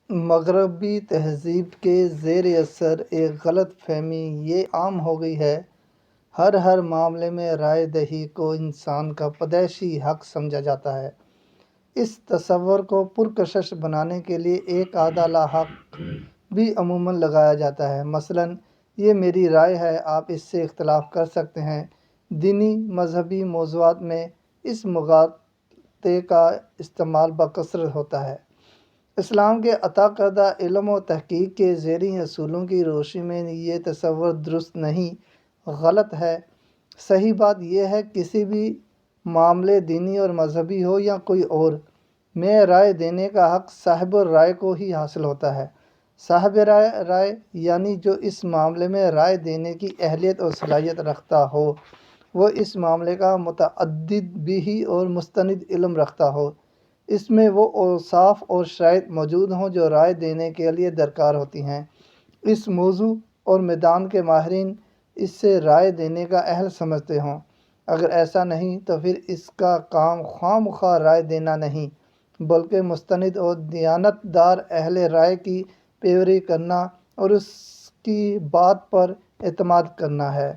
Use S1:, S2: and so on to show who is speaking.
S1: مغربی تہذیب کے زیر اثر ایک غلط فہمی یہ عام ہو گئی ہے، ہر معاملے میں رائے دہی کو انسان کا پیدائشی حق سمجھا جاتا ہے۔ اس تصور کو پرکشش بنانے کے لیے ایک آدھا لاحق بھی عموماً لگایا جاتا ہے، مثلاً یہ میری رائے ہے، آپ اس سے اختلاف کر سکتے ہیں۔ دینی مذہبی موضوعات میں اس مغالطے کا استعمال بکثرت ہوتا ہے۔ اسلام کے عطا کردہ علم و تحقیق کے ذیلی اصولوں کی روشنی میں یہ تصور درست نہیں، غلط ہے۔ صحیح بات یہ ہے کسی بھی معاملے دینی اور مذہبی ہو یا کوئی اور، میں رائے دینے کا حق صاحب رائے کو ہی حاصل ہوتا ہے۔ صاحب رائے یعنی جو اس معاملے میں رائے دینے کی اہلیت اور صلاحیت رکھتا ہو، وہ اس معاملے کا متعدد بھی اور مستند علم رکھتا ہو، اس میں وہ اوصاف اور شرائط موجود ہوں جو رائے دینے کے لیے درکار ہوتی ہیں، اس موضوع اور میدان کے ماہرین اس سے رائے دینے کا اہل سمجھتے ہوں۔ اگر ایسا نہیں تو پھر اس کا کام خواہ مخواہ رائے دینا نہیں، بلکہ مستند اور دیانت دار اہل رائے کی پیروی کرنا اور اس کی بات پر اعتماد کرنا ہے۔